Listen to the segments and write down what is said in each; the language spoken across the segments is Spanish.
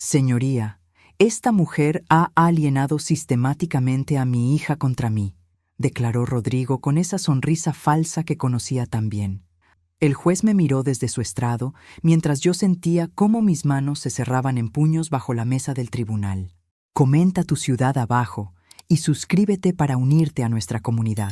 Señoría, esta mujer ha alienado sistemáticamente a mi hija contra mí, declaró Rodrigo con esa sonrisa falsa que conocía tan bien. El juez me miró desde su estrado mientras yo sentía cómo mis manos se cerraban en puños bajo la mesa del tribunal. Comenta tu ciudad abajo y suscríbete para unirte a nuestra comunidad.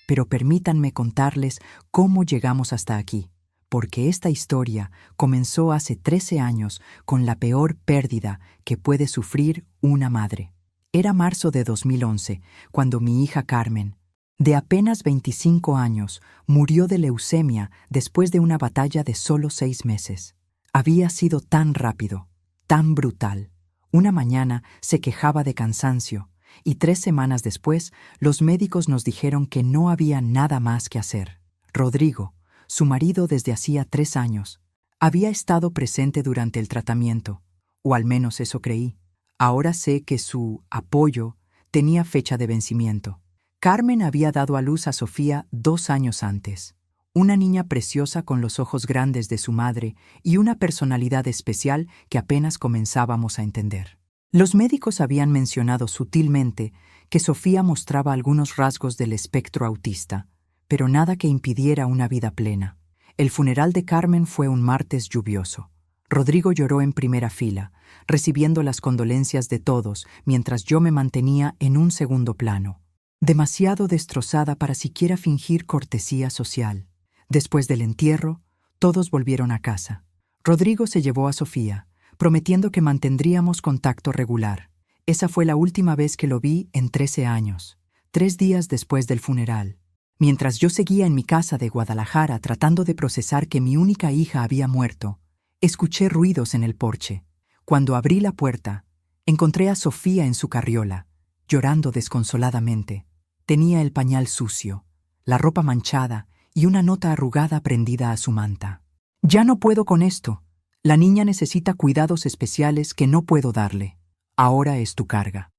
Pero permítanme contarles cómo llegamos hasta aquí, porque esta historia comenzó hace 13 años con la peor pérdida que puede sufrir una madre. Era marzo de 2011, cuando mi hija Carmen, de apenas 25 años, murió de leucemia después de una batalla de solo 6 meses. Había sido tan rápido, tan brutal. Una mañana se quejaba de cansancio y 3 semanas después los médicos nos dijeron que no había nada más que hacer. Rodrigo, su marido desde hacía 3 años, había estado presente durante el tratamiento, o al menos eso creí. Ahora sé que su apoyo tenía fecha de vencimiento. Carmen había dado a luz a Sofía 2 años antes, una niña preciosa con los ojos grandes de su madre y una personalidad especial que apenas comenzábamos a entender. Los médicos habían mencionado sutilmente que Sofía mostraba algunos rasgos del espectro autista, pero nada que impidiera una vida plena. El funeral de Carmen fue un martes lluvioso. Rodrigo lloró en primera fila, recibiendo las condolencias de todos mientras yo me mantenía en un segundo plano, demasiado destrozada para siquiera fingir cortesía social. Después del entierro, todos volvieron a casa. Rodrigo se llevó a Sofía, prometiendo que mantendríamos contacto regular. Esa fue la última vez que lo vi en 13 años, 3 días después del funeral. Mientras yo seguía en mi casa de Guadalajara tratando de procesar que mi única hija había muerto, escuché ruidos en el porche. Cuando abrí la puerta, encontré a Sofía en su carriola, llorando desconsoladamente. Tenía el pañal sucio, la ropa manchada y una nota arrugada prendida a su manta. «Ya no puedo con esto. La niña necesita cuidados especiales que no puedo darle. Ahora es tu carga.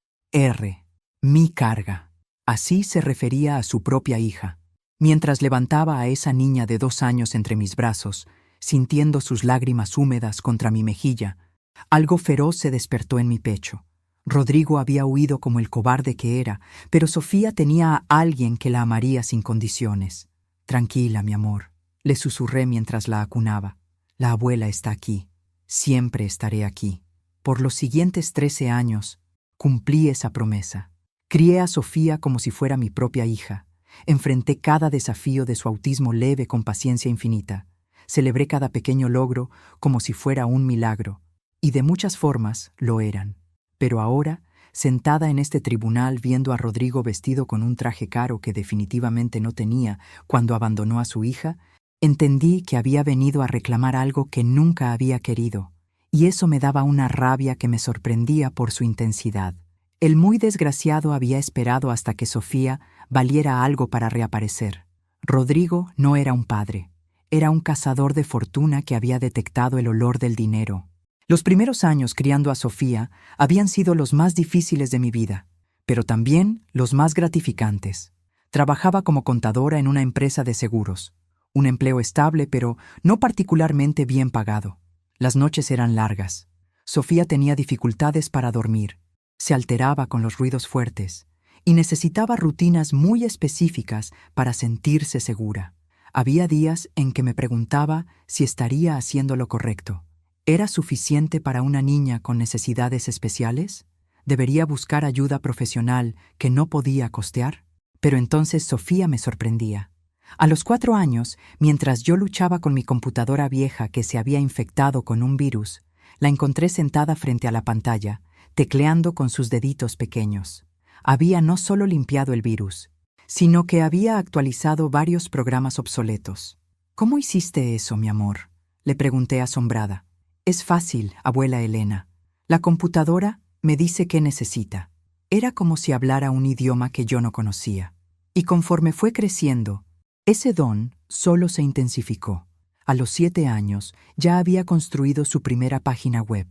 Mi carga». Así se refería a su propia hija, mientras levantaba a esa niña de 2 años entre mis brazos, sintiendo sus lágrimas húmedas contra mi mejilla. Algo feroz se despertó en mi pecho. Rodrigo había huido como el cobarde que era, pero Sofía tenía a alguien que la amaría sin condiciones. «Tranquila, mi amor», le susurré mientras la acunaba. «La abuela está aquí. Siempre estaré aquí». Por los siguientes 13 años, cumplí esa promesa. Crié a Sofía como si fuera mi propia hija. Enfrenté cada desafío de su autismo leve con paciencia infinita. Celebré cada pequeño logro como si fuera un milagro. Y de muchas formas lo eran. Pero ahora, sentada en este tribunal viendo a Rodrigo vestido con un traje caro que definitivamente no tenía cuando abandonó a su hija, entendí que había venido a reclamar algo que nunca había querido, y eso me daba una rabia que me sorprendía por su intensidad. El muy desgraciado había esperado hasta que Sofía valiera algo para reaparecer. Rodrigo no era un padre, era un cazador de fortuna que había detectado el olor del dinero. Los primeros años criando a Sofía habían sido los más difíciles de mi vida, pero también los más gratificantes. Trabajaba como contadora en una empresa de seguros, un empleo estable pero no particularmente bien pagado. Las noches eran largas. Sofía tenía dificultades para dormir, se alteraba con los ruidos fuertes y necesitaba rutinas muy específicas para sentirse segura. Había días en que me preguntaba si estaría haciendo lo correcto. ¿Era suficiente para una niña con necesidades especiales? ¿Debería buscar ayuda profesional que no podía costear? Pero entonces Sofía me sorprendía. A los 4 años, mientras yo luchaba con mi computadora vieja que se había infectado con un virus, la encontré sentada frente a la pantalla, tecleando con sus deditos pequeños. Había no solo limpiado el virus, sino que había actualizado varios programas obsoletos. «¿Cómo hiciste eso, mi amor?», le pregunté asombrada. «Es fácil, abuela Elena. La computadora me dice qué necesita». Era como si hablara un idioma que yo no conocía. Y conforme fue creciendo, ese don solo se intensificó. A los 7 años ya había construido su primera página web.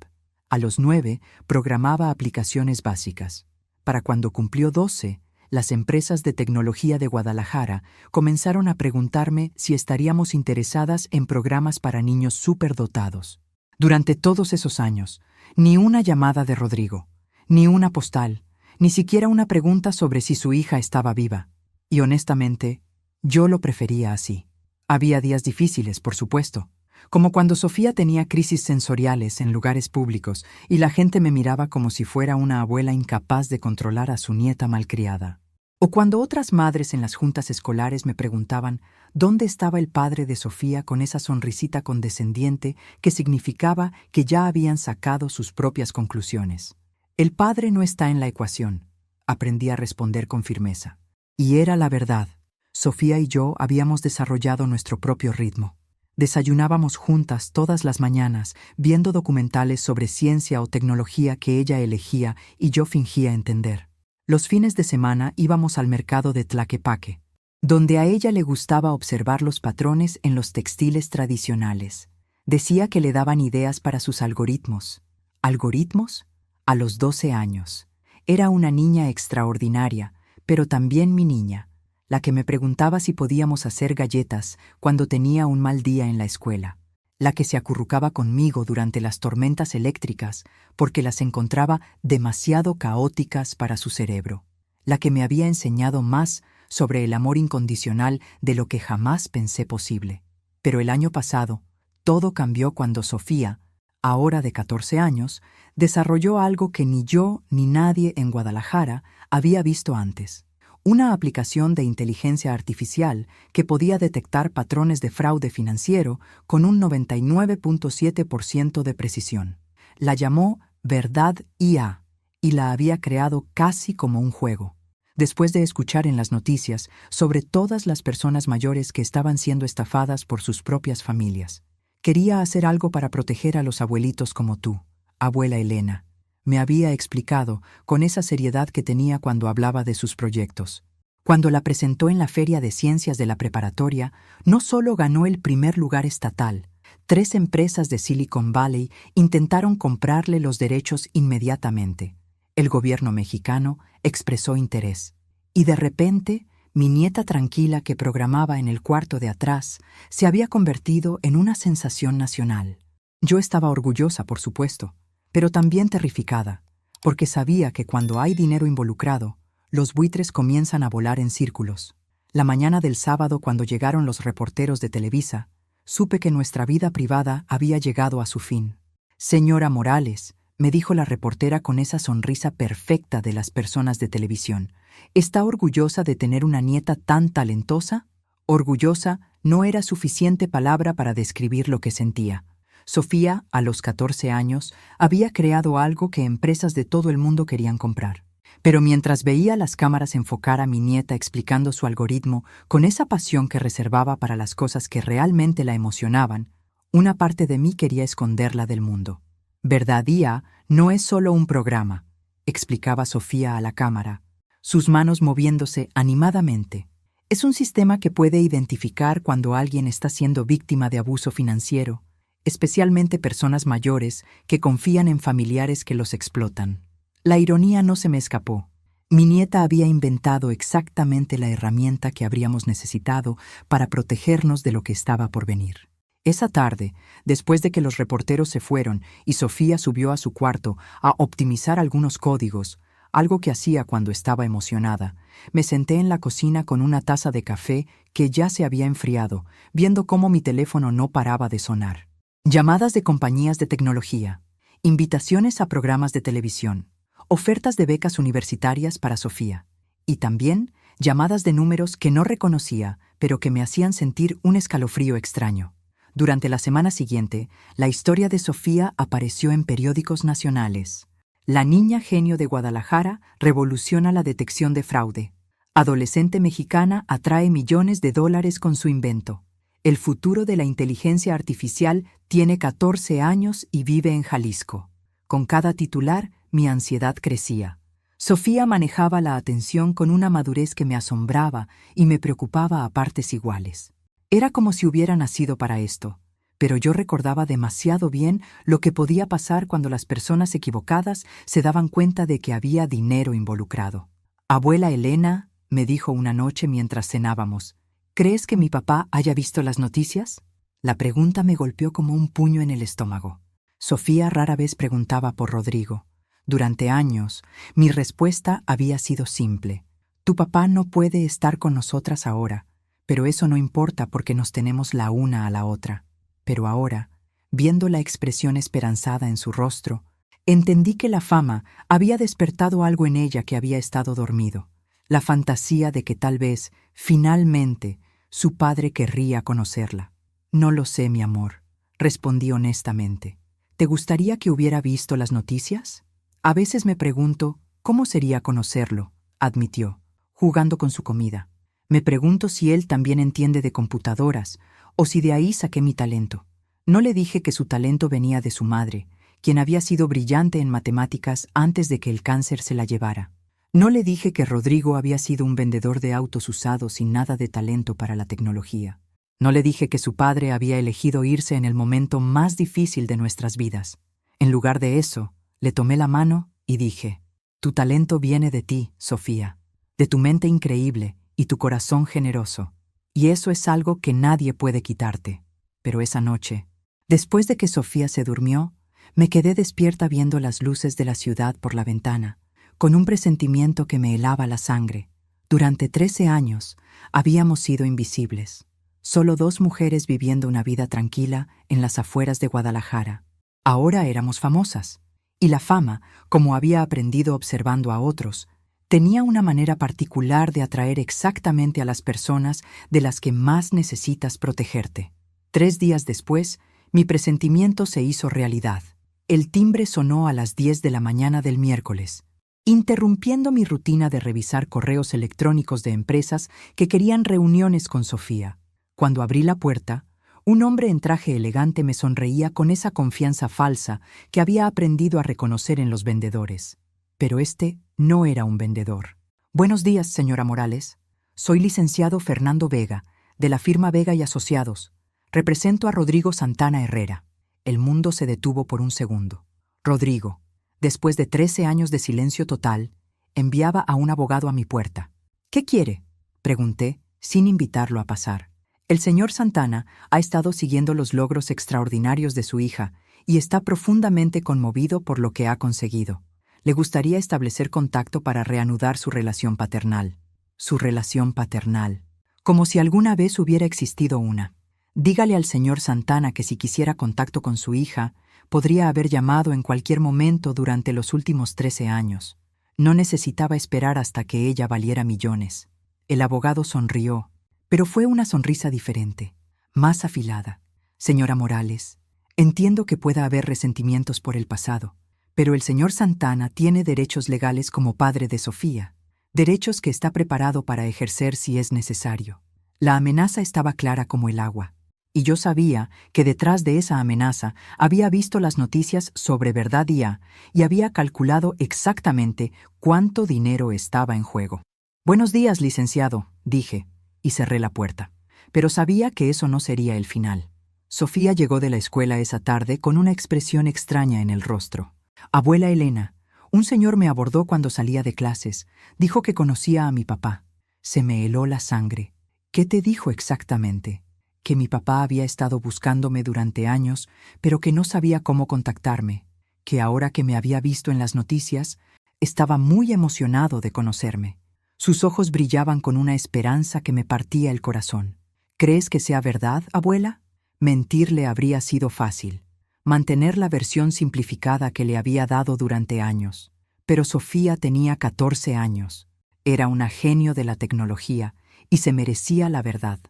A los 9 programaba aplicaciones básicas. Para cuando cumplió 12, las empresas de tecnología de Guadalajara comenzaron a preguntarme si estaríamos interesadas en programas para niños superdotados. Durante todos esos años, ni una llamada de Rodrigo, ni una postal, ni siquiera una pregunta sobre si su hija estaba viva. Y honestamente, yo lo prefería así. Había días difíciles, por supuesto, como cuando Sofía tenía crisis sensoriales en lugares públicos y la gente me miraba como si fuera una abuela incapaz de controlar a su nieta malcriada. O cuando otras madres en las juntas escolares me preguntaban dónde estaba el padre de Sofía con esa sonrisita condescendiente que significaba que ya habían sacado sus propias conclusiones. El padre no está en la ecuación, aprendí a responder con firmeza. Y era la verdad. Sofía y yo habíamos desarrollado nuestro propio ritmo. Desayunábamos juntas todas las mañanas, viendo documentales sobre ciencia o tecnología que ella elegía y yo fingía entender. Los fines de semana íbamos al mercado de Tlaquepaque, donde a ella le gustaba observar los patrones en los textiles tradicionales. Decía que le daban ideas para sus algoritmos. ¿Algoritmos? A los 12 años. Era una niña extraordinaria, pero también mi niña, la que me preguntaba si podíamos hacer galletas cuando tenía un mal día en la escuela, la que se acurrucaba conmigo durante las tormentas eléctricas porque las encontraba demasiado caóticas para su cerebro, la que me había enseñado más sobre el amor incondicional de lo que jamás pensé posible. Pero el año pasado, todo cambió cuando Sofía, ahora de 14 años, desarrolló algo que ni yo ni nadie en Guadalajara había visto antes. Una aplicación de inteligencia artificial que podía detectar patrones de fraude financiero con un 99.7% de precisión. La llamó Verdad IA y la había creado casi como un juego. Después de escuchar en las noticias sobre todas las personas mayores que estaban siendo estafadas por sus propias familias, quería hacer algo para proteger a los abuelitos como tú, abuela Elena. Me había explicado con esa seriedad que tenía cuando hablaba de sus proyectos. Cuando la presentó en la Feria de Ciencias de la Preparatoria, no solo ganó el primer lugar estatal, 3 empresas de Silicon Valley intentaron comprarle los derechos inmediatamente. El gobierno mexicano expresó interés. Y de repente, mi nieta tranquila que programaba en el cuarto de atrás se había convertido en una sensación nacional. Yo estaba orgullosa, por supuesto, pero también terrificada, porque sabía que cuando hay dinero involucrado, los buitres comienzan a volar en círculos. La mañana del sábado, cuando llegaron los reporteros de Televisa, supe que nuestra vida privada había llegado a su fin. Señora Morales, me dijo la reportera con esa sonrisa perfecta de las personas de televisión, ¿está orgullosa de tener una nieta tan talentosa? Orgullosa no era suficiente palabra para describir lo que sentía. Sofía, a los 14 años, había creado algo que empresas de todo el mundo querían comprar. Pero mientras veía las cámaras enfocar a mi nieta explicando su algoritmo con esa pasión que reservaba para las cosas que realmente la emocionaban, una parte de mí quería esconderla del mundo. Verdadía no es solo un programa, explicaba Sofía a la cámara, sus manos moviéndose animadamente. Es un sistema que puede identificar cuando alguien está siendo víctima de abuso financiero, especialmente personas mayores que confían en familiares que los explotan. La ironía no se me escapó. Mi nieta había inventado exactamente la herramienta que habríamos necesitado para protegernos de lo que estaba por venir. Esa tarde, después de que los reporteros se fueron y Sofía subió a su cuarto a optimizar algunos códigos, algo que hacía cuando estaba emocionada, me senté en la cocina con una taza de café que ya se había enfriado, viendo cómo mi teléfono no paraba de sonar. Llamadas de compañías de tecnología, invitaciones a programas de televisión, ofertas de becas universitarias para Sofía, y también llamadas de números que no reconocía, pero que me hacían sentir un escalofrío extraño. Durante la semana siguiente, la historia de Sofía apareció en periódicos nacionales. La niña genio de Guadalajara revoluciona la detección de fraude. Adolescente mexicana atrae millones de dólares con su invento. El futuro de la inteligencia artificial tiene 14 años y vive en Jalisco. Con cada titular, mi ansiedad crecía. Sofía manejaba la atención con una madurez que me asombraba y me preocupaba a partes iguales. Era como si hubiera nacido para esto, pero yo recordaba demasiado bien lo que podía pasar cuando las personas equivocadas se daban cuenta de que había dinero involucrado. Abuela Elena, me dijo una noche mientras cenábamos, ¿crees que mi papá haya visto las noticias? La pregunta me golpeó como un puño en el estómago. Sofía rara vez preguntaba por Rodrigo. Durante años, mi respuesta había sido simple. Tu papá no puede estar con nosotras ahora, pero eso no importa porque nos tenemos la una a la otra. Pero ahora, viendo la expresión esperanzada en su rostro, entendí que la fama había despertado algo en ella que había estado dormido, la fantasía de que tal vez, finalmente, su padre querría conocerla. No lo sé, mi amor, respondí honestamente. ¿Te gustaría que hubiera visto las noticias? A veces me pregunto, ¿cómo sería conocerlo?, admitió, jugando con su comida. Me pregunto si él también entiende de computadoras, o si de ahí saqué mi talento. No le dije que su talento venía de su madre, quien había sido brillante en matemáticas antes de que el cáncer se la llevara. No le dije que Rodrigo había sido un vendedor de autos usados sin nada de talento para la tecnología. No le dije que su padre había elegido irse en el momento más difícil de nuestras vidas. En lugar de eso, le tomé la mano y dije, tu talento viene de ti, Sofía, de tu mente increíble y tu corazón generoso, y eso es algo que nadie puede quitarte. Pero esa noche, después de que Sofía se durmió, me quedé despierta viendo las luces de la ciudad por la ventana, con un presentimiento que me helaba la sangre. Durante 13 años habíamos sido invisibles. Solo 2 mujeres viviendo una vida tranquila en las afueras de Guadalajara. Ahora éramos famosas, y la fama, como había aprendido observando a otros, tenía una manera particular de atraer exactamente a las personas de las que más necesitas protegerte. 3 días después, mi presentimiento se hizo realidad. El timbre sonó a las 10 de la mañana del miércoles, interrumpiendo mi rutina de revisar correos electrónicos de empresas que querían reuniones con Sofía. Cuando abrí la puerta, un hombre en traje elegante me sonreía con esa confianza falsa que había aprendido a reconocer en los vendedores. Pero este no era un vendedor. Buenos días, señora Morales. Soy licenciado Fernando Vega, de la firma Vega y Asociados. Represento a Rodrigo Santana Herrera. El mundo se detuvo por un segundo. Rodrigo, después de 13 años de silencio total, enviaba a un abogado a mi puerta. ¿Qué quiere?, pregunté, sin invitarlo a pasar. El señor Santana ha estado siguiendo los logros extraordinarios de su hija y está profundamente conmovido por lo que ha conseguido. Le gustaría establecer contacto para reanudar su relación paternal. Su relación paternal. Como si alguna vez hubiera existido una. Dígale al señor Santana que si quisiera contacto con su hija, podría haber llamado en cualquier momento durante los últimos 13 años. No necesitaba esperar hasta que ella valiera millones. El abogado sonrió, pero fue una sonrisa diferente, más afilada. Señora Morales, entiendo que pueda haber resentimientos por el pasado, pero el señor Santana tiene derechos legales como padre de Sofía, derechos que está preparado para ejercer si es necesario. La amenaza estaba clara como el agua, y yo sabía que detrás de esa amenaza había visto las noticias sobre Verdad Día y había calculado exactamente cuánto dinero estaba en juego. Buenos días, licenciado, dije, y cerré la puerta. Pero sabía que eso no sería el final. Sofía llegó de la escuela esa tarde con una expresión extraña en el rostro. Abuela Elena, un señor me abordó cuando salía de clases. Dijo que conocía a mi papá. Se me heló la sangre. ¿Qué te dijo exactamente? Que mi papá había estado buscándome durante años, pero que no sabía cómo contactarme. Que ahora que me había visto en las noticias, estaba muy emocionado de conocerme. Sus ojos brillaban con una esperanza que me partía el corazón. ¿Crees que sea verdad, abuela? Mentirle habría sido fácil. Mantener la versión simplificada que le había dado durante años. Pero Sofía tenía 14 años. Era una genio de la tecnología y se merecía la verdad.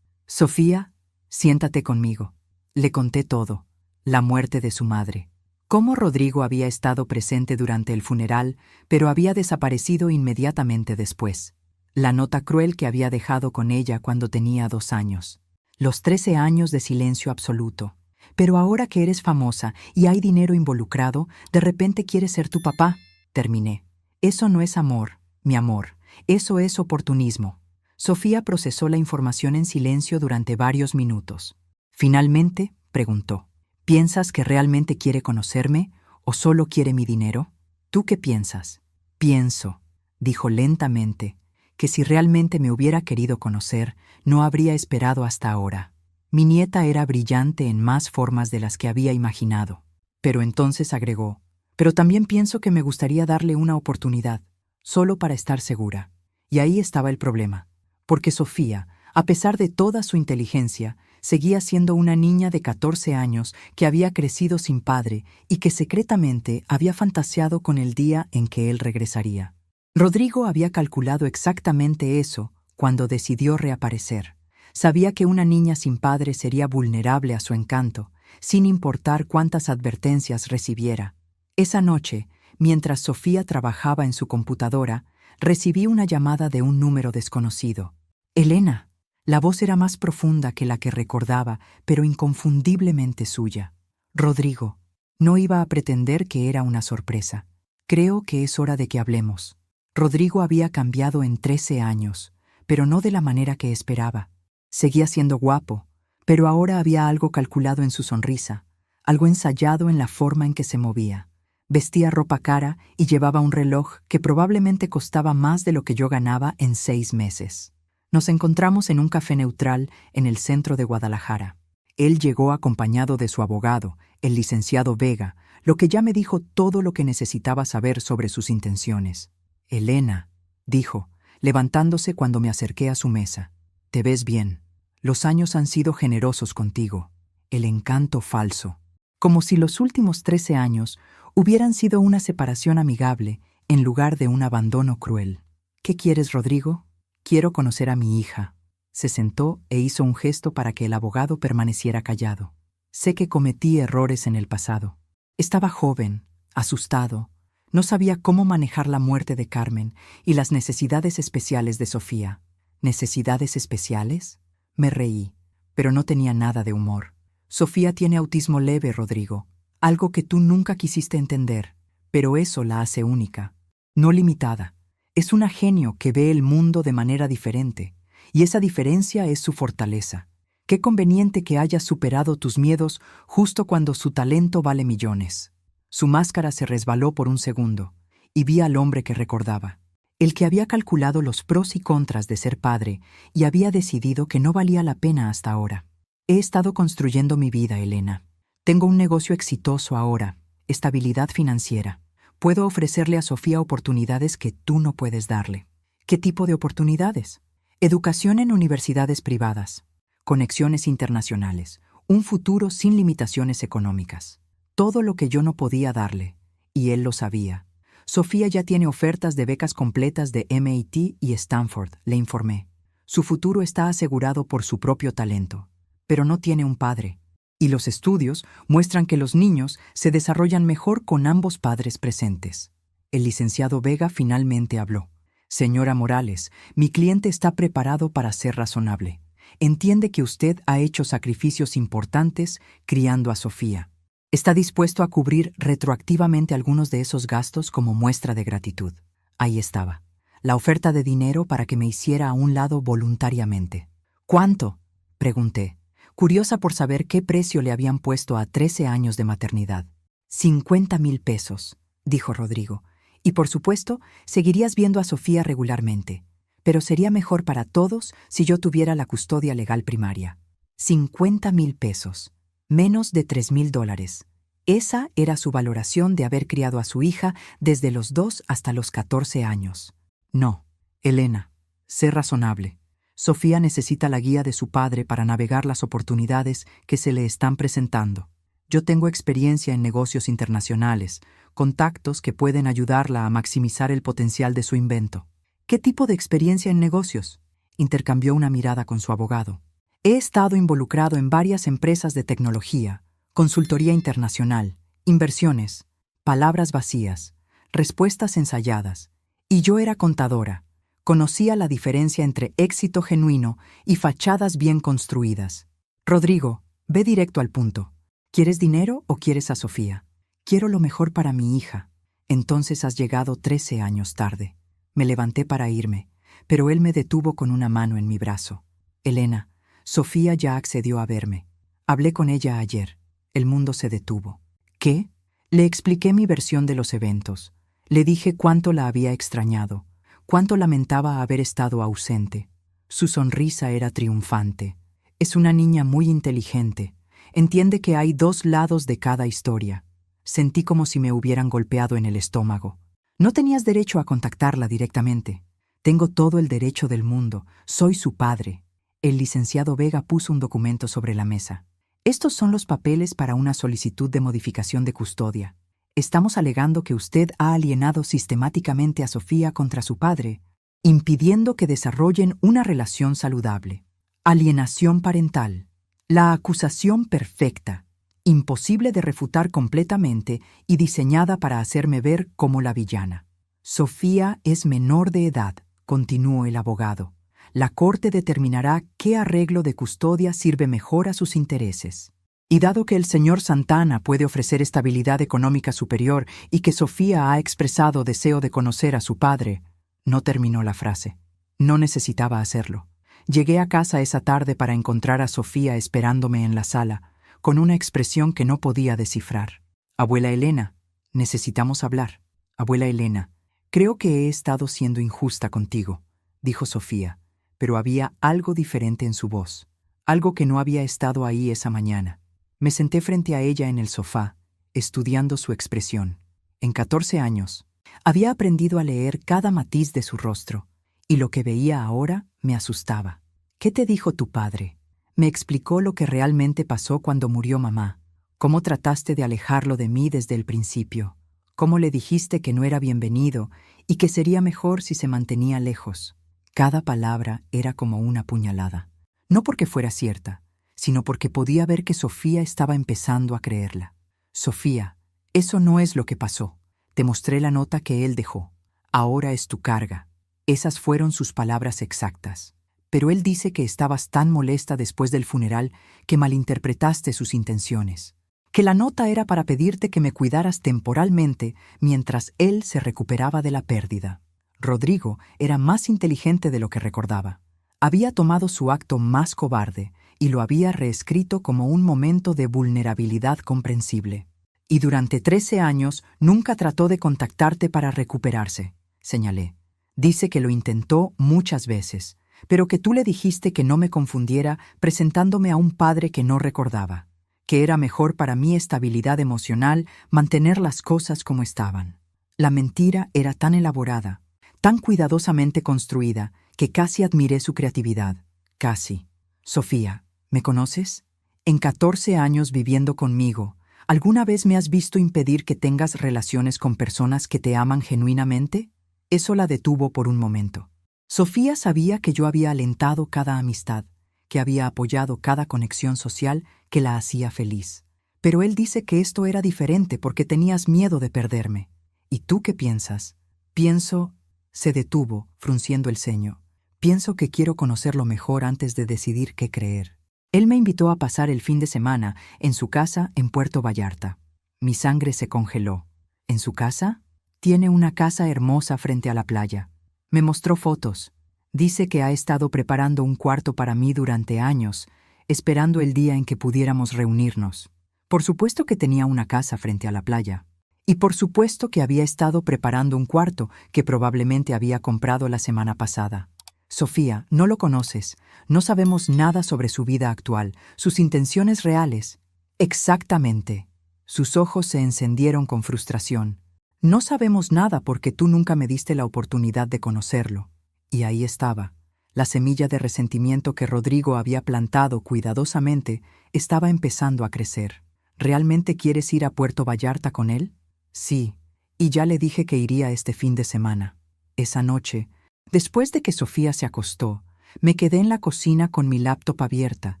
Sofía, siéntate conmigo. Le conté todo. La muerte de su madre. Cómo Rodrigo había estado presente durante el funeral, pero había desaparecido inmediatamente después. La nota cruel que había dejado con ella cuando tenía 2 años. Los 13 años de silencio absoluto. Pero ahora que eres famosa y hay dinero involucrado, de repente quieres ser tu papá. Terminé. Eso no es amor, mi amor. Eso es oportunismo. Sofía procesó la información en silencio durante varios minutos. Finalmente, preguntó. ¿Piensas que realmente quiere conocerme o solo quiere mi dinero? ¿Tú qué piensas? Pienso, dijo lentamente, que si realmente me hubiera querido conocer, no habría esperado hasta ahora. Mi nieta era brillante en más formas de las que había imaginado. Pero entonces agregó, pero también pienso que me gustaría darle una oportunidad, solo para estar segura. Y ahí estaba el problema, porque Sofía, a pesar de toda su inteligencia, seguía siendo una niña de 14 años que había crecido sin padre y que secretamente había fantaseado con el día en que él regresaría. Rodrigo había calculado exactamente eso cuando decidió reaparecer. Sabía que una niña sin padre sería vulnerable a su encanto, sin importar cuántas advertencias recibiera. Esa noche, mientras Sofía trabajaba en su computadora, recibí una llamada de un número desconocido. Elena. La voz era más profunda que la que recordaba, pero inconfundiblemente suya. Rodrigo. No iba a pretender que era una sorpresa. Creo que es hora de que hablemos. Rodrigo había cambiado en 13 años, pero no de la manera que esperaba. Seguía siendo guapo, pero ahora había algo calculado en su sonrisa, algo ensayado en la forma en que se movía. Vestía ropa cara y llevaba un reloj que probablemente costaba más de lo que yo ganaba en 6 meses. Nos encontramos en un café neutral en el centro de Guadalajara. Él llegó acompañado de su abogado, el licenciado Vega, lo que ya me dijo todo lo que necesitaba saber sobre sus intenciones. Elena, dijo, levantándose cuando me acerqué a su mesa, te ves bien. Los años han sido generosos contigo. El encanto falso. Como si los últimos 13 años hubieran sido una separación amigable en lugar de un abandono cruel. ¿Qué quieres, Rodrigo? Quiero conocer a mi hija. Se sentó e hizo un gesto para que el abogado permaneciera callado. Sé que cometí errores en el pasado. Estaba joven, asustado. No sabía cómo manejar la muerte de Carmen y las necesidades especiales de Sofía. ¿Necesidades especiales? Me reí, pero no tenía nada de humor. Sofía tiene autismo leve, Rodrigo. Algo que tú nunca quisiste entender, pero eso la hace única. No limitada. Es una genio que ve el mundo de manera diferente, y esa diferencia es su fortaleza. Qué conveniente que hayas superado tus miedos justo cuando su talento vale millones. Su máscara se resbaló por un segundo, y vi al hombre que recordaba, el que había calculado los pros y contras de ser padre y había decidido que no valía la pena hasta ahora. He estado construyendo mi vida, Elena. Tengo un negocio exitoso ahora, estabilidad financiera. Puedo ofrecerle a Sofía oportunidades que tú no puedes darle. ¿Qué tipo de oportunidades? Educación en universidades privadas, conexiones internacionales, un futuro sin limitaciones económicas. Todo lo que yo no podía darle, y él lo sabía. Sofía ya tiene ofertas de becas completas de MIT y Stanford, le informé. Su futuro está asegurado por su propio talento, pero no tiene un padre. Y los estudios muestran que los niños se desarrollan mejor con ambos padres presentes. El licenciado Vega finalmente habló. Señora Morales, mi cliente está preparado para ser razonable. Entiende que usted ha hecho sacrificios importantes criando a Sofía. Está dispuesto a cubrir retroactivamente algunos de esos gastos como muestra de gratitud. Ahí estaba, la oferta de dinero para que me hiciera a un lado voluntariamente. ¿Cuánto?, pregunté, curiosa por saber qué precio le habían puesto a 13 años de maternidad. 50,000 pesos, dijo Rodrigo. Y por supuesto, seguirías viendo a Sofía regularmente. Pero sería mejor para todos si yo tuviera la custodia legal primaria. 50,000 pesos. Menos de $3,000. Esa era su valoración de haber criado a su hija desde los 2 hasta los 14 años. No, Elena, sé razonable. Sofía necesita la guía de su padre para navegar las oportunidades que se le están presentando. Yo tengo experiencia en negocios internacionales, contactos que pueden ayudarla a maximizar el potencial de su invento. ¿Qué tipo de experiencia en negocios? Intercambió una mirada con su abogado. He estado involucrado en varias empresas de tecnología, consultoría internacional, inversiones, palabras vacías, respuestas ensayadas. Y yo era contadora. Conocía la diferencia entre éxito genuino y fachadas bien construidas. Rodrigo, ve directo al punto. ¿Quieres dinero o quieres a Sofía? Quiero lo mejor para mi hija. Entonces has llegado 13 años tarde. Me levanté para irme, pero él me detuvo con una mano en mi brazo. Elena, Sofía ya accedió a verme. Hablé con ella ayer. El mundo se detuvo. ¿Qué? Le expliqué mi versión de los eventos. Le dije cuánto la había extrañado, cuánto lamentaba haber estado ausente. Su sonrisa era triunfante. Es una niña muy inteligente. Entiende que hay 2 lados de cada historia. Sentí como si me hubieran golpeado en el estómago. No tenías derecho a contactarla directamente. Tengo todo el derecho del mundo. Soy su padre. El licenciado Vega puso un documento sobre la mesa. Estos son los papeles para una solicitud de modificación de custodia. Estamos alegando que usted ha alienado sistemáticamente a Sofía contra su padre, impidiendo que desarrollen una relación saludable. Alienación parental. La acusación perfecta, imposible de refutar completamente y diseñada para hacerme ver como la villana. Sofía es menor de edad, continuó el abogado. La Corte determinará qué arreglo de custodia sirve mejor a sus intereses. Y dado que el señor Santana puede ofrecer estabilidad económica superior y que Sofía ha expresado deseo de conocer a su padre, no terminó la frase. No necesitaba hacerlo. Llegué a casa esa tarde para encontrar a Sofía esperándome en la sala, con una expresión que no podía descifrar. Abuela Elena, necesitamos hablar. Abuela Elena, creo que he estado siendo injusta contigo, dijo Sofía, pero había algo diferente en su voz, algo que no había estado ahí esa mañana. Me senté frente a ella en el sofá, estudiando su expresión. En 14 años, había aprendido a leer cada matiz de su rostro, y lo que veía ahora me asustaba. ¿Qué te dijo tu padre? Me explicó lo que realmente pasó cuando murió mamá, cómo trataste de alejarlo de mí desde el principio, cómo le dijiste que no era bienvenido y que sería mejor si se mantenía lejos. Cada palabra era como una puñalada, no porque fuera cierta, sino porque podía ver que Sofía estaba empezando a creerla. Sofía, eso no es lo que pasó. Te mostré la nota que él dejó. Ahora es tu carga. Esas fueron sus palabras exactas. Pero él dice que estabas tan molesta después del funeral que malinterpretaste sus intenciones. Que la nota era para pedirte que me cuidaras temporalmente mientras él se recuperaba de la pérdida. Rodrigo era más inteligente de lo que recordaba. Había tomado su acto más cobarde y lo había reescrito como un momento de vulnerabilidad comprensible. Y durante 13 años nunca trató de contactarte para recuperarse, señalé. Dice que lo intentó muchas veces, pero que tú le dijiste que no me confundiera presentándome a un padre que no recordaba, que era mejor para mi estabilidad emocional mantener las cosas como estaban. La mentira era tan elaborada, tan cuidadosamente construida, que casi admiré su creatividad. Casi. Sofía, ¿me conoces? En 14 años viviendo conmigo, ¿alguna vez me has visto impedir que tengas relaciones con personas que te aman genuinamente? Eso la detuvo por un momento. Sofía sabía que yo había alentado cada amistad, que había apoyado cada conexión social que la hacía feliz. Pero él dice que esto era diferente porque tenías miedo de perderme. ¿Y tú qué piensas? Pienso... Se detuvo, frunciendo el ceño. Pienso que quiero conocerlo mejor antes de decidir qué creer. Él me invitó a pasar el fin de semana en su casa en Puerto Vallarta. Mi sangre se congeló. ¿En su casa? Tiene una casa hermosa frente a la playa. Me mostró fotos. Dice que ha estado preparando un cuarto para mí durante años, esperando el día en que pudiéramos reunirnos. Por supuesto que tenía una casa frente a la playa. Y por supuesto que había estado preparando un cuarto que probablemente había comprado la semana pasada. Sofía, no lo conoces. No sabemos nada sobre su vida actual, sus intenciones reales. Exactamente. Sus ojos se encendieron con frustración. No sabemos nada porque tú nunca me diste la oportunidad de conocerlo. Y ahí estaba. La semilla de resentimiento que Rodrigo había plantado cuidadosamente estaba empezando a crecer. ¿Realmente quieres ir a Puerto Vallarta con él? Sí, y ya le dije que iría este fin de semana. Esa noche, después de que Sofía se acostó, me quedé en la cocina con mi laptop abierta,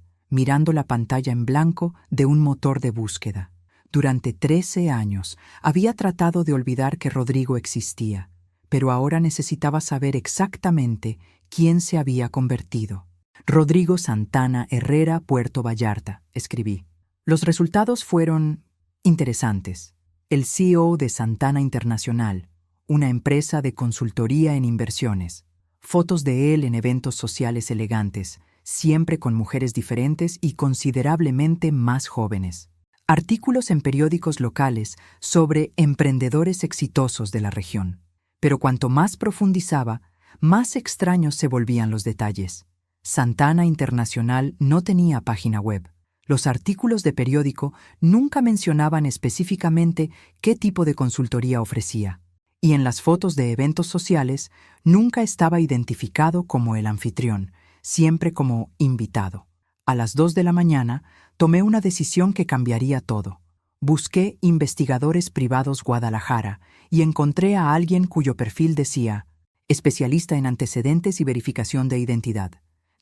mirando la pantalla en blanco de un motor de búsqueda. Durante 13 años había tratado de olvidar que Rodrigo existía, pero ahora necesitaba saber exactamente quién se había convertido. Rodrigo Santana Herrera, Puerto Vallarta, escribí. Los resultados fueron interesantes. El CEO de Santana Internacional, una empresa de consultoría en inversiones. Fotos de él en eventos sociales elegantes, siempre con mujeres diferentes y considerablemente más jóvenes. Artículos en periódicos locales sobre emprendedores exitosos de la región. Pero cuanto más profundizaba, más extraños se volvían los detalles. Santana Internacional no tenía página web. Los artículos de periódico nunca mencionaban específicamente qué tipo de consultoría ofrecía, y en las fotos de eventos sociales nunca estaba identificado como el anfitrión, siempre como invitado. A las 2 de la mañana tomé una decisión que cambiaría todo. Busqué Investigadores Privados Guadalajara y encontré a alguien cuyo perfil decía: especialista en antecedentes y verificación de identidad.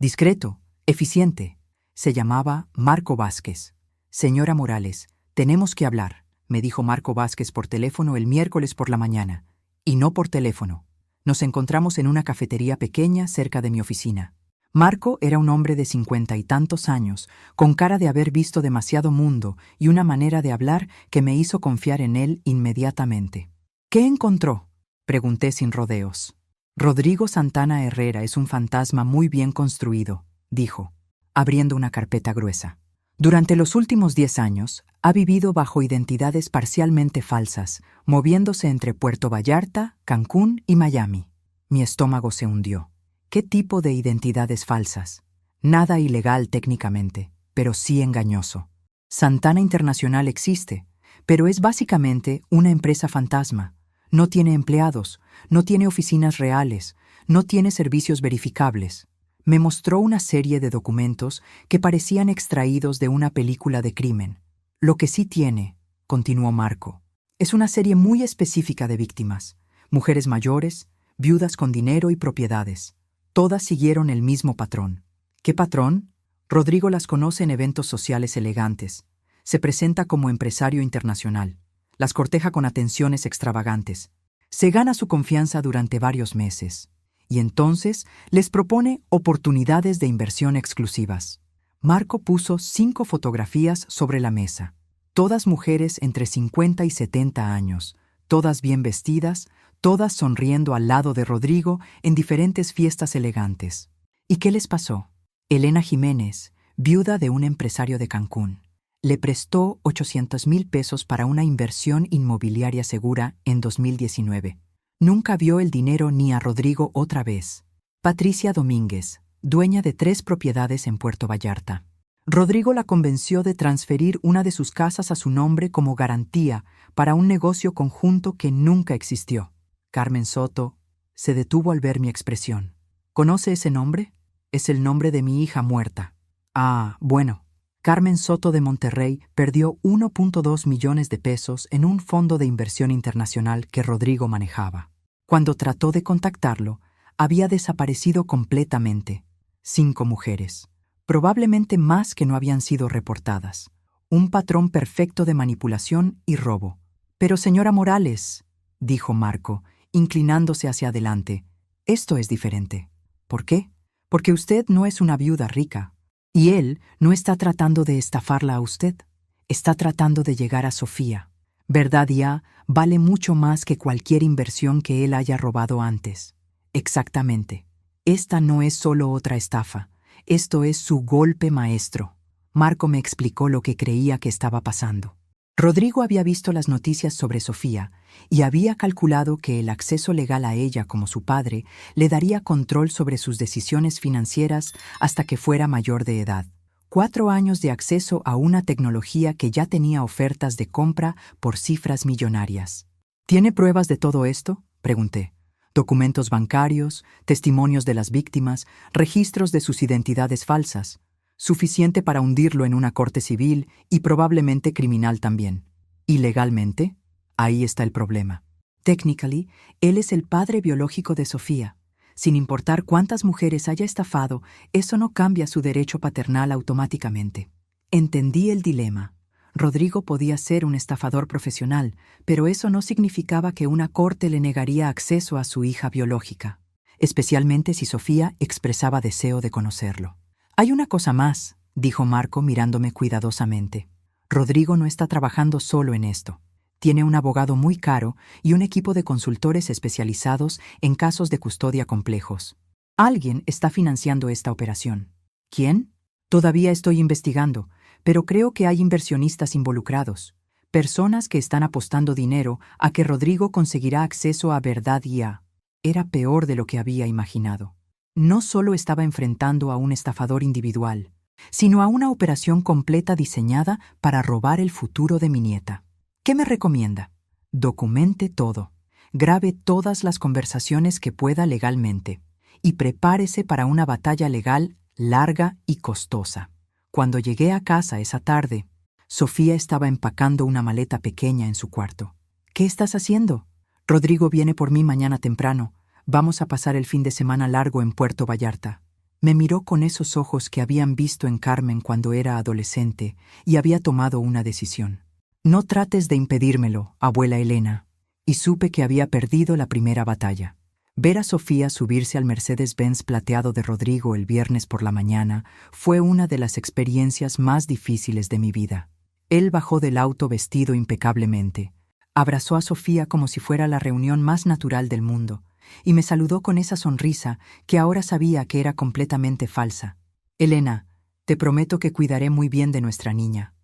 Discreto, eficiente. Se llamaba Marco Vázquez. Señora Morales, tenemos que hablar, me dijo Marco Vázquez por teléfono el miércoles por la mañana. Y no por teléfono. Nos encontramos en una cafetería pequeña cerca de mi oficina. Marco era un hombre de 50 y tantos años, con cara de haber visto demasiado mundo y una manera de hablar que me hizo confiar en él inmediatamente. ¿Qué encontró?, pregunté sin rodeos. Rodrigo Santana Herrera es un fantasma muy bien construido, dijo, abriendo una carpeta gruesa. Durante los últimos 10 años, ha vivido bajo identidades parcialmente falsas, moviéndose entre Puerto Vallarta, Cancún y Miami. Mi estómago se hundió. ¿Qué tipo de identidades falsas? Nada ilegal técnicamente, pero sí engañoso. Santana Internacional existe, pero es básicamente una empresa fantasma. No tiene empleados, no tiene oficinas reales, no tiene servicios verificables. Me mostró una serie de documentos que parecían extraídos de una película de crimen. Lo que sí tiene, continuó Marco, es una serie muy específica de víctimas, mujeres mayores, viudas con dinero y propiedades. Todas siguieron el mismo patrón. ¿Qué patrón? Rodrigo las conoce en eventos sociales elegantes. Se presenta como empresario internacional. Las corteja con atenciones extravagantes. Se gana su confianza durante varios meses. Y entonces les propone oportunidades de inversión exclusivas. Marco puso 5 fotografías sobre la mesa. Todas mujeres entre 50 y 70 años, todas bien vestidas, todas sonriendo al lado de Rodrigo en diferentes fiestas elegantes. ¿Y qué les pasó? Elena Jiménez, viuda de un empresario de Cancún, le prestó 800,000 pesos para una inversión inmobiliaria segura en 2019. Nunca vio el dinero ni a Rodrigo otra vez. Patricia Domínguez, dueña de 3 propiedades en Puerto Vallarta. Rodrigo la convenció de transferir una de sus casas a su nombre como garantía para un negocio conjunto que nunca existió. Carmen Soto se detuvo al ver mi expresión. ¿Conoce ese nombre? Es el nombre de mi hija muerta. Ah, bueno. Carmen Soto de Monterrey perdió 1.2 millones de pesos en un fondo de inversión internacional que Rodrigo manejaba. Cuando trató de contactarlo, había desaparecido completamente. 5 mujeres, probablemente más que no habían sido reportadas. Un patrón perfecto de manipulación y robo. Pero señora Morales, dijo Marco, inclinándose hacia adelante, esto es diferente. ¿Por qué? Porque usted no es una viuda rica. Y él no está tratando de estafarla a usted. Está tratando de llegar a Sofía. Verdad ya vale mucho más que cualquier inversión que él haya robado antes. Exactamente. Esta no es solo otra estafa. Esto es su golpe maestro. Marco me explicó lo que creía que estaba pasando. Rodrigo había visto las noticias sobre Sofía y había calculado que el acceso legal a ella como su padre le daría control sobre sus decisiones financieras hasta que fuera mayor de edad. 4 años de acceso a una tecnología que ya tenía ofertas de compra por cifras millonarias. ¿Tiene pruebas de todo esto?, pregunté. Documentos bancarios, testimonios de las víctimas, registros de sus identidades falsas. Suficiente para hundirlo en una corte civil y probablemente criminal también. ¿Y legalmente? Ahí está el problema. Technically, él es el padre biológico de Sofía. Sin importar cuántas mujeres haya estafado, eso no cambia su derecho paternal automáticamente. Entendí el dilema. Rodrigo podía ser un estafador profesional, pero eso no significaba que una corte le negaría acceso a su hija biológica, especialmente si Sofía expresaba deseo de conocerlo. Hay una cosa más, dijo Marco mirándome cuidadosamente. Rodrigo no está trabajando solo en esto. Tiene un abogado muy caro y un equipo de consultores especializados en casos de custodia complejos. Alguien está financiando esta operación. ¿Quién? Todavía estoy investigando, pero creo que hay inversionistas involucrados. Personas que están apostando dinero a que Rodrigo conseguirá acceso a Verdad Ya. Era peor de lo que había imaginado. No solo estaba enfrentando a un estafador individual, sino a una operación completa diseñada para robar el futuro de mi nieta. ¿Qué me recomienda? Documente todo, grabe todas las conversaciones que pueda legalmente y prepárese para una batalla legal larga y costosa. Cuando llegué a casa esa tarde, Sofía estaba empacando una maleta pequeña en su cuarto. ¿Qué estás haciendo? Rodrigo viene por mí mañana temprano. Vamos a pasar el fin de semana largo en Puerto Vallarta. Me miró con esos ojos que habían visto en Carmen cuando era adolescente y había tomado una decisión. No trates de impedírmelo, abuela Elena. Y supe que había perdido la primera batalla. Ver a Sofía subirse al Mercedes-Benz plateado de Rodrigo el viernes por la mañana fue una de las experiencias más difíciles de mi vida. Él bajó del auto vestido impecablemente, abrazó a Sofía como si fuera la reunión más natural del mundo, y me saludó con esa sonrisa que ahora sabía que era completamente falsa. Elena, te prometo que cuidaré muy bien de nuestra niña,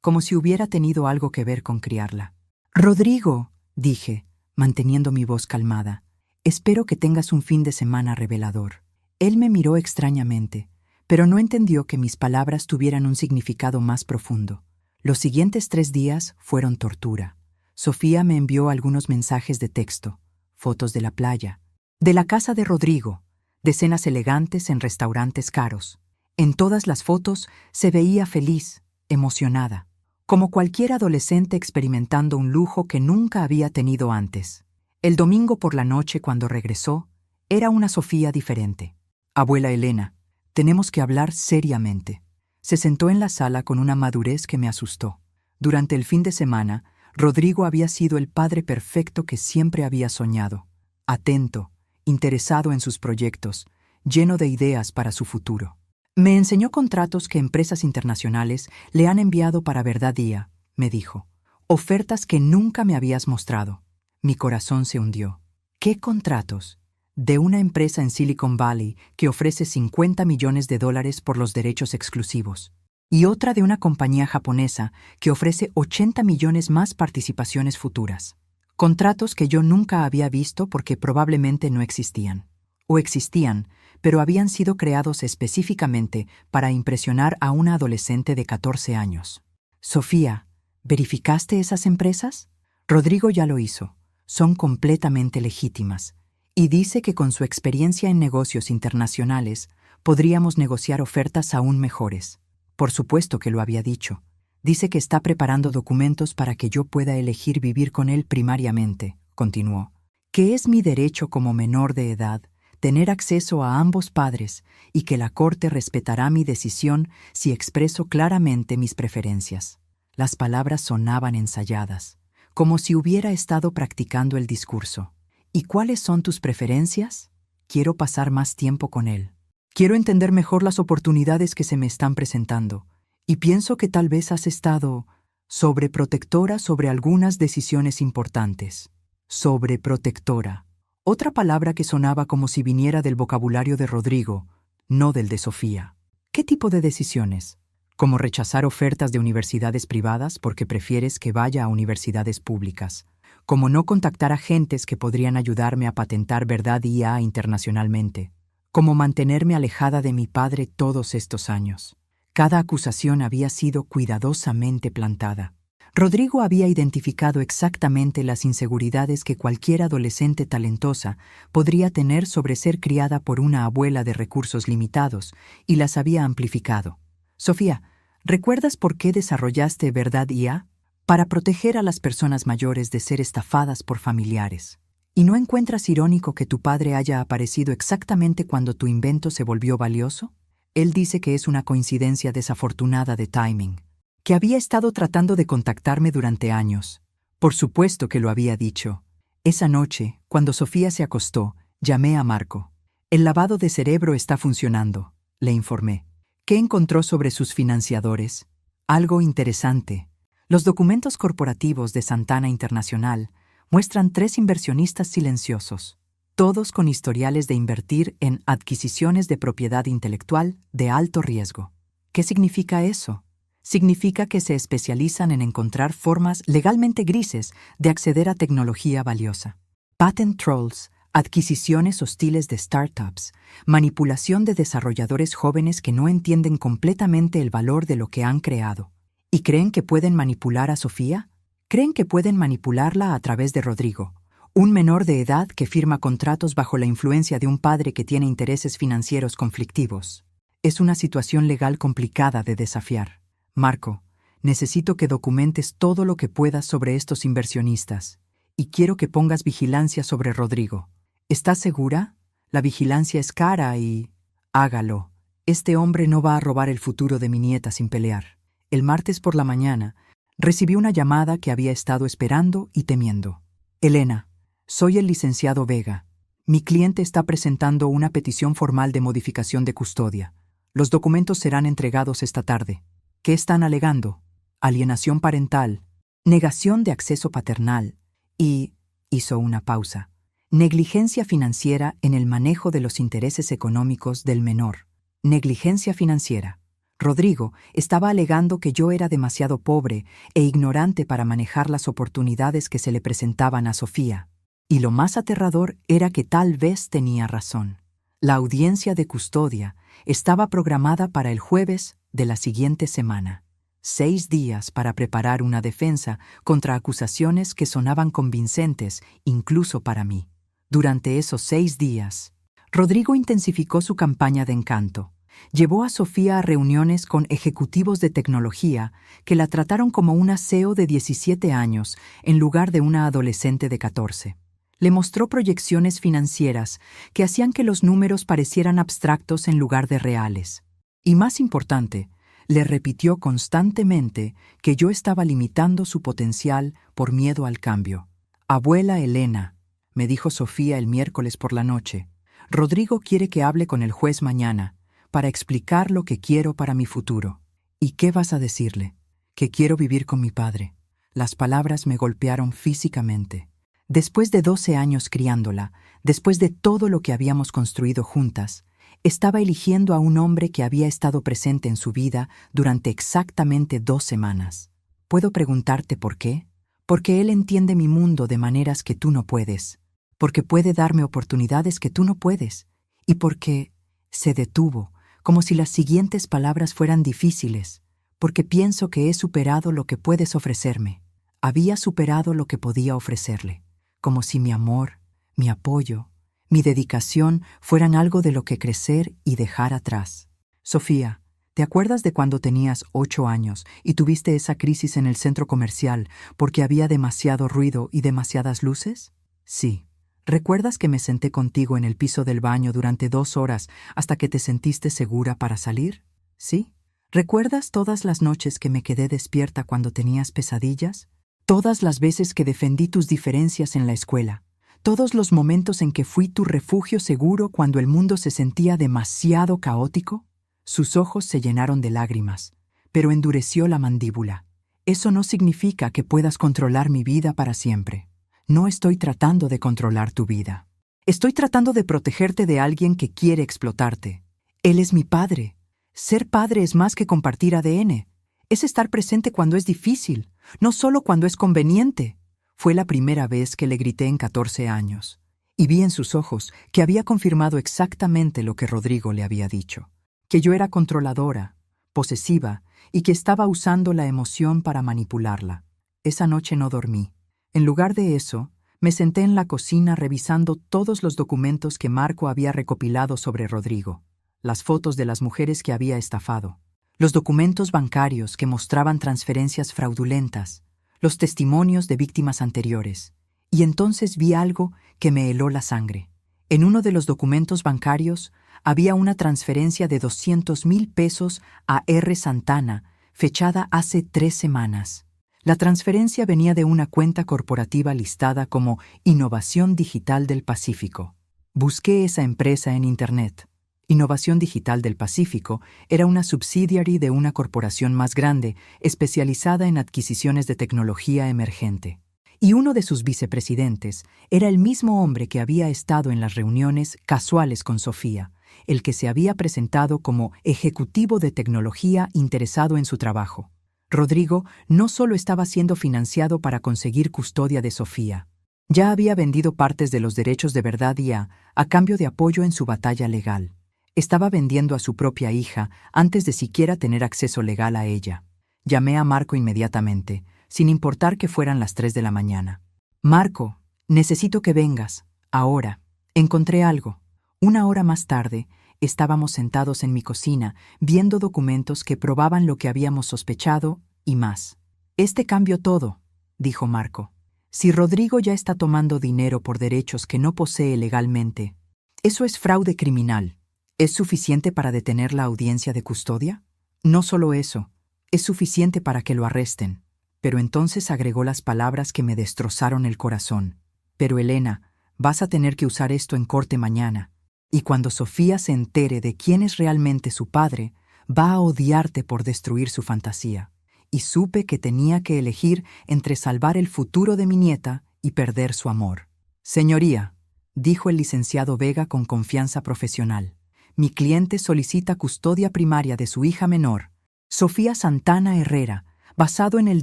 como si hubiera tenido algo que ver con criarla. Rodrigo, dije, manteniendo mi voz calmada, espero que tengas un fin de semana revelador. Él me miró extrañamente, pero no entendió que mis palabras tuvieran un significado más profundo. Los siguientes 3 días fueron tortura. Sofía me envió algunos mensajes de texto, fotos de la playa, de la casa de Rodrigo, de cenas elegantes en restaurantes caros. En todas las fotos se veía feliz, emocionada, como cualquier adolescente experimentando un lujo que nunca había tenido antes. El domingo por la noche, cuando regresó, era una Sofía diferente. Abuela Elena, tenemos que hablar seriamente. Se sentó en la sala con una madurez que me asustó. Durante el fin de semana, Rodrigo había sido el padre perfecto que siempre había soñado. Atento, interesado en sus proyectos, lleno de ideas para su futuro. Me enseñó contratos que empresas internacionales le han enviado para Verdad Día, me dijo. Ofertas que nunca me habías mostrado. Mi corazón se hundió. ¿Qué contratos? De una empresa en Silicon Valley que ofrece $50 millones por los derechos exclusivos. Y otra de una compañía japonesa que ofrece 80 millones más participaciones futuras. Contratos que yo nunca había visto porque probablemente no existían. O existían, pero habían sido creados específicamente para impresionar a una adolescente de 14 años. Sofía, ¿verificaste esas empresas? Rodrigo ya lo hizo. Son completamente legítimas. Y dice que con su experiencia en negocios internacionales podríamos negociar ofertas aún mejores. Por supuesto que lo había dicho. Dice que está preparando documentos para que yo pueda elegir vivir con él primariamente, continuó. Que es mi derecho como menor de edad tener acceso a ambos padres y que la Corte respetará mi decisión si expreso claramente mis preferencias. Las palabras sonaban ensayadas, como si hubiera estado practicando el discurso. ¿Y cuáles son tus preferencias? Quiero pasar más tiempo con él. Quiero entender mejor las oportunidades que se me están presentando, y pienso que tal vez has estado sobreprotectora sobre algunas decisiones importantes. Sobreprotectora. Otra palabra que sonaba como si viniera del vocabulario de Rodrigo, no del de Sofía. ¿Qué tipo de decisiones? ¿Como rechazar ofertas de universidades privadas porque prefieres que vaya a universidades públicas? ¿Como no contactar agentes que podrían ayudarme a patentar Verdad IA internacionalmente? ¿Como mantenerme alejada de mi padre todos estos años? Cada acusación había sido cuidadosamente plantada. Rodrigo había identificado exactamente las inseguridades que cualquier adolescente talentosa podría tener sobre ser criada por una abuela de recursos limitados y las había amplificado. Sofía, ¿recuerdas por qué desarrollaste Verdad IA? Para proteger a las personas mayores de ser estafadas por familiares. ¿Y no encuentras irónico que tu padre haya aparecido exactamente cuando tu invento se volvió valioso? Él dice que es una coincidencia desafortunada de timing, que había estado tratando de contactarme durante años. Por supuesto que lo había dicho. Esa noche, cuando Sofía se acostó, llamé a Marco. El lavado de cerebro está funcionando, le informé. ¿Qué encontró sobre sus financiadores? Algo interesante. Los documentos corporativos de Santana Internacional muestran 3 inversionistas silenciosos, todos con historiales de invertir en adquisiciones de propiedad intelectual de alto riesgo. ¿Qué significa eso? Significa que se especializan en encontrar formas legalmente grises de acceder a tecnología valiosa. Patent trolls adquisiciones hostiles de startups, manipulación de desarrolladores jóvenes que no entienden completamente el valor de lo que han creado. ¿Y creen que pueden manipular a Sofía? Creen que pueden manipularla a través de Rodrigo, un menor de edad que firma contratos bajo la influencia de un padre que tiene intereses financieros conflictivos. Es una situación legal complicada de desafiar. Marco, necesito que documentes todo lo que puedas sobre estos inversionistas, y quiero que pongas vigilancia sobre Rodrigo. ¿Estás segura? La vigilancia es cara y... Hágalo. Este hombre no va a robar el futuro de mi nieta sin pelear. El martes por la mañana, recibí una llamada que había estado esperando y temiendo. Elena, soy el licenciado Vega. Mi cliente está presentando una petición formal de modificación de custodia. Los documentos serán entregados esta tarde. ¿Qué están alegando? Alienación parental, negación de acceso paternal y... hizo una pausa. Negligencia financiera en el manejo de los intereses económicos del menor. Negligencia financiera. Rodrigo estaba alegando que yo era demasiado pobre e ignorante para manejar las oportunidades que se le presentaban a Sofía. Y lo más aterrador era que tal vez tenía razón. La audiencia de custodia estaba programada para el jueves de la siguiente semana. 6 días para preparar una defensa contra acusaciones que sonaban convincentes incluso para mí. Durante esos 6 días, Rodrigo intensificó su campaña de encanto. Llevó a Sofía a reuniones con ejecutivos de tecnología que la trataron como una CEO de 17 años en lugar de una adolescente de 14. Le mostró proyecciones financieras que hacían que los números parecieran abstractos en lugar de reales. Y más importante, le repitió constantemente que yo estaba limitando su potencial por miedo al cambio. Abuela Elena, me dijo Sofía el miércoles por la noche, Rodrigo quiere que hable con el juez mañana para explicar lo que quiero para mi futuro. ¿Y qué vas a decirle? Que quiero vivir con mi padre. Las palabras me golpearon físicamente. Después de 12 años criándola, después de todo lo que habíamos construido juntas, estaba eligiendo a un hombre que había estado presente en su vida durante exactamente 2 semanas. ¿Puedo preguntarte por qué? Porque él entiende mi mundo de maneras que tú no puedes, porque puede darme oportunidades que tú no puedes, y porque se detuvo, como si las siguientes palabras fueran difíciles, porque pienso que he superado lo que puedes ofrecerme. Había superado lo que podía ofrecerle, como si mi amor, mi apoyo, mi dedicación fueran algo de lo que crecer y dejar atrás. Sofía, ¿te acuerdas de cuando tenías 8 años y tuviste esa crisis en el centro comercial porque había demasiado ruido y demasiadas luces? Sí. ¿Recuerdas que me senté contigo en el piso del baño durante 2 horas hasta que te sentiste segura para salir? ¿Sí? ¿Recuerdas todas las noches que me quedé despierta cuando tenías pesadillas? Todas las veces que defendí tus diferencias en la escuela. Todos los momentos en que fui tu refugio seguro cuando el mundo se sentía demasiado caótico. Sus ojos se llenaron de lágrimas, pero endureció la mandíbula. Eso no significa que puedas controlar mi vida para siempre. No estoy tratando de controlar tu vida. Estoy tratando de protegerte de alguien que quiere explotarte. Él es mi padre. Ser padre es más que compartir ADN. Es estar presente cuando es difícil, no solo cuando es conveniente. Fue la primera vez que le grité en 14 años, y vi en sus ojos que había confirmado exactamente lo que Rodrigo le había dicho, que yo era controladora, posesiva, y que estaba usando la emoción para manipularla. Esa noche no dormí. En lugar de eso, me senté en la cocina revisando todos los documentos que Marco había recopilado sobre Rodrigo, las fotos de las mujeres que había estafado, los documentos bancarios que mostraban transferencias fraudulentas, los testimonios de víctimas anteriores. Y entonces vi algo que me heló la sangre. En uno de los documentos bancarios había una transferencia de 200,000 pesos a R. Santana, fechada hace 3 semanas. La transferencia venía de una cuenta corporativa listada como Innovación Digital del Pacífico. Busqué esa empresa en Internet. Innovación Digital del Pacífico era una subsidiary de una corporación más grande especializada en adquisiciones de tecnología emergente. Y uno de sus vicepresidentes era el mismo hombre que había estado en las reuniones casuales con Sofía, el que se había presentado como ejecutivo de tecnología interesado en su trabajo. Rodrigo no solo estaba siendo financiado para conseguir custodia de Sofía. Ya había vendido partes de los derechos de verdad y a cambio de apoyo en su batalla legal. Estaba vendiendo a su propia hija antes de siquiera tener acceso legal a ella. Llamé a Marco inmediatamente, sin importar que fueran las 3 de la mañana. Marco, necesito que vengas. Ahora. Encontré algo. Una hora más tarde, estábamos sentados en mi cocina, viendo documentos que probaban lo que habíamos sospechado y más. Este cambió todo, dijo Marco. Si Rodrigo ya está tomando dinero por derechos que no posee legalmente, eso es fraude criminal. ¿Es suficiente para detener la audiencia de custodia? No solo eso, es suficiente para que lo arresten. Pero entonces agregó las palabras que me destrozaron el corazón. Pero Elena, vas a tener que usar esto en corte mañana. Y cuando Sofía se entere de quién es realmente su padre, va a odiarte por destruir su fantasía. Y supe que tenía que elegir entre salvar el futuro de mi nieta y perder su amor. Señoría, dijo el licenciado Vega con confianza profesional, mi cliente solicita custodia primaria de su hija menor, Sofía Santana Herrera, basado en el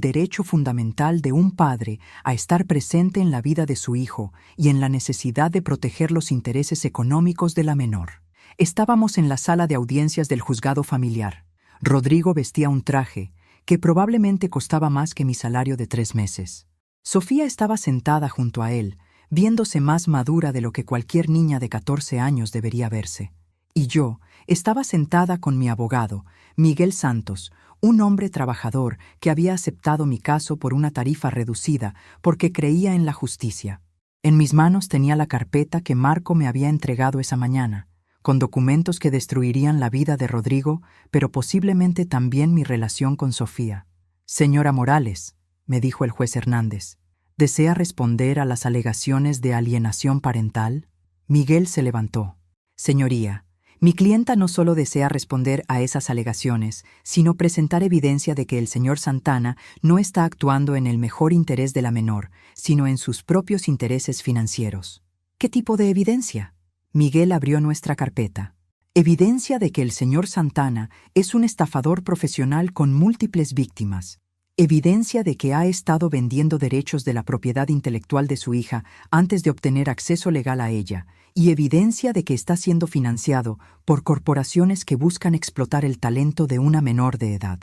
derecho fundamental de un padre a estar presente en la vida de su hijo y en la necesidad de proteger los intereses económicos de la menor. Estábamos en la sala de audiencias del juzgado familiar. Rodrigo vestía un traje que probablemente costaba más que mi salario de 3 meses. Sofía estaba sentada junto a él, viéndose más madura de lo que cualquier niña de 14 años debería verse. Y yo estaba sentada con mi abogado, Miguel Santos, un hombre trabajador que había aceptado mi caso por una tarifa reducida porque creía en la justicia. En mis manos tenía la carpeta que Marco me había entregado esa mañana, con documentos que destruirían la vida de Rodrigo, pero posiblemente también mi relación con Sofía. Señora Morales, me dijo el juez Hernández, ¿desea responder a las alegaciones de alienación parental? Miguel se levantó. Señoría, mi clienta no solo desea responder a esas alegaciones, sino presentar evidencia de que el señor Santana no está actuando en el mejor interés de la menor, sino en sus propios intereses financieros. ¿Qué tipo de evidencia? Miguel abrió nuestra carpeta. Evidencia de que el señor Santana es un estafador profesional con múltiples víctimas. Evidencia de que ha estado vendiendo derechos de la propiedad intelectual de su hija antes de obtener acceso legal a ella, y evidencia de que está siendo financiado por corporaciones que buscan explotar el talento de una menor de edad.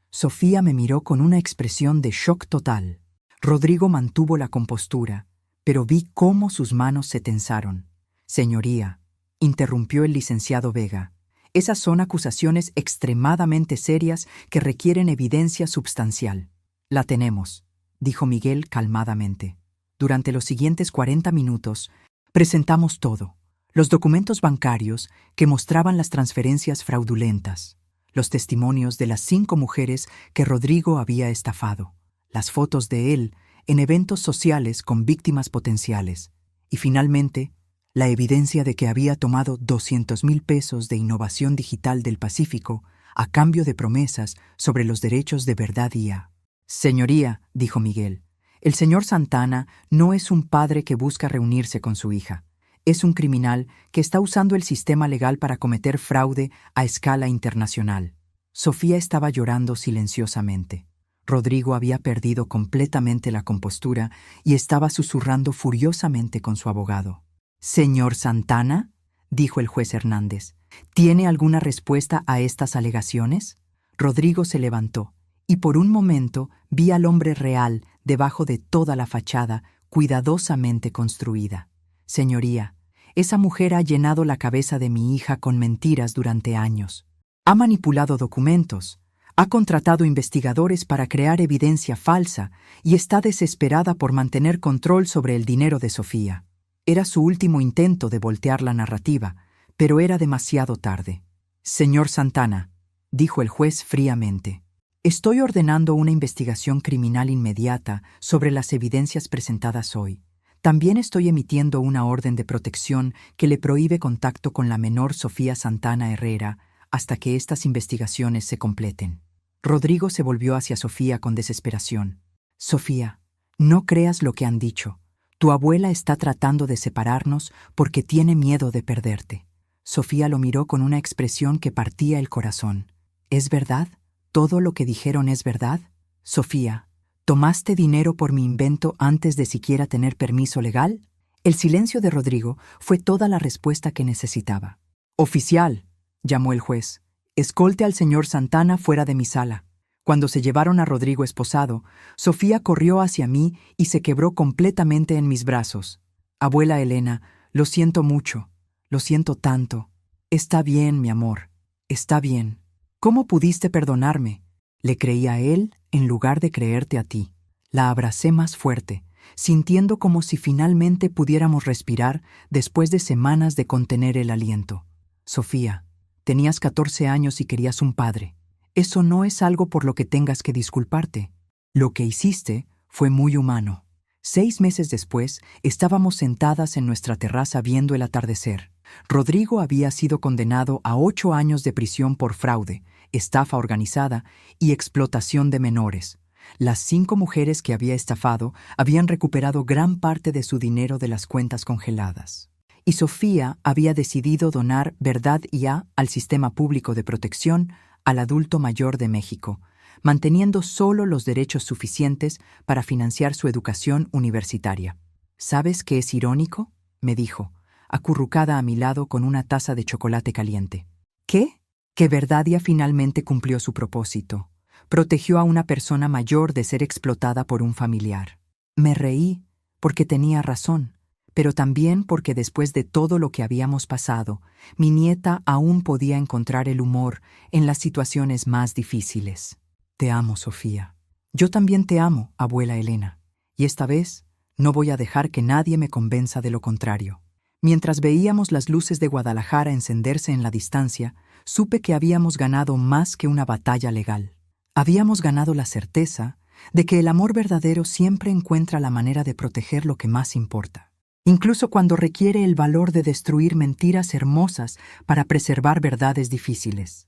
Sofía me miró con una expresión de shock total. Rodrigo mantuvo la compostura, pero vi cómo sus manos se tensaron. Señoría, interrumpió el licenciado Vega, esas son acusaciones extremadamente serias que requieren evidencia substancial. La tenemos, dijo Miguel calmadamente. Durante los siguientes 40 minutos, presentamos todo. Los documentos bancarios que mostraban las transferencias fraudulentas, los testimonios de las 5 mujeres que Rodrigo había estafado, las fotos de él en eventos sociales con víctimas potenciales, y finalmente, la evidencia de que había tomado 200,000 pesos de Innovación Digital del Pacífico a cambio de promesas sobre los derechos de verdad IA. Señoría, dijo Miguel, el señor Santana no es un padre que busca reunirse con su hija. Es un criminal que está usando el sistema legal para cometer fraude a escala internacional. Sofía estaba llorando silenciosamente. Rodrigo había perdido completamente la compostura y estaba susurrando furiosamente con su abogado. «Señor Santana», dijo el juez Hernández, ¿tiene alguna respuesta a estas alegaciones? Rodrigo se levantó, y por un momento vi al hombre real debajo de toda la fachada cuidadosamente construida. Señoría, esa mujer ha llenado la cabeza de mi hija con mentiras durante años. Ha manipulado documentos, ha contratado investigadores para crear evidencia falsa y está desesperada por mantener control sobre el dinero de Sofía. Era su último intento de voltear la narrativa, pero era demasiado tarde. Señor Santana, dijo el juez fríamente, estoy ordenando una investigación criminal inmediata sobre las evidencias presentadas hoy. También estoy emitiendo una orden de protección que le prohíbe contacto con la menor Sofía Santana Herrera hasta que estas investigaciones se completen. Rodrigo se volvió hacia Sofía con desesperación. Sofía, no creas lo que han dicho. Tu abuela está tratando de separarnos porque tiene miedo de perderte. Sofía lo miró con una expresión que partía el corazón. ¿Es verdad? ¿Todo lo que dijeron es verdad? Sofía, ¿Tomaste dinero por mi invento antes de siquiera tener permiso legal? El silencio de Rodrigo fue toda la respuesta que necesitaba. «Oficial», llamó el juez, «escolte al señor Santana fuera de mi sala». Cuando se llevaron a Rodrigo esposado, Sofía corrió hacia mí y se quebró completamente en mis brazos. «Abuela Elena, lo siento mucho, lo siento tanto. Está bien, mi amor, está bien. ¿Cómo pudiste perdonarme?» Le creí a él en lugar de creerte a ti. La abracé más fuerte, sintiendo como si finalmente pudiéramos respirar después de semanas de contener el aliento. «Sofía, tenías 14 años y querías un padre. Eso no es algo por lo que tengas que disculparte. Lo que hiciste fue muy humano». 6 meses después, estábamos sentadas en nuestra terraza viendo el atardecer. Rodrigo había sido condenado a 8 años de prisión por fraude, estafa organizada y explotación de menores. Las 5 mujeres que había estafado habían recuperado gran parte de su dinero de las cuentas congeladas. Y Sofía había decidido donar Verdad IA al Sistema Público de Protección al Adulto Mayor de México, manteniendo solo los derechos suficientes para financiar su educación universitaria. «¿Sabes qué es irónico?», me dijo, acurrucada a mi lado con una taza de chocolate caliente. «¿Qué?». Que Verdadia finalmente cumplió su propósito. Protegió a una persona mayor de ser explotada por un familiar. Me reí porque tenía razón, pero también porque después de todo lo que habíamos pasado, mi nieta aún podía encontrar el humor en las situaciones más difíciles. «Te amo, Sofía». «Yo también te amo, abuela Elena, y esta vez no voy a dejar que nadie me convenza de lo contrario». Mientras veíamos las luces de Guadalajara encenderse en la distancia, supe que habíamos ganado más que una batalla legal. Habíamos ganado la certeza de que el amor verdadero siempre encuentra la manera de proteger lo que más importa, incluso cuando requiere el valor de destruir mentiras hermosas para preservar verdades difíciles.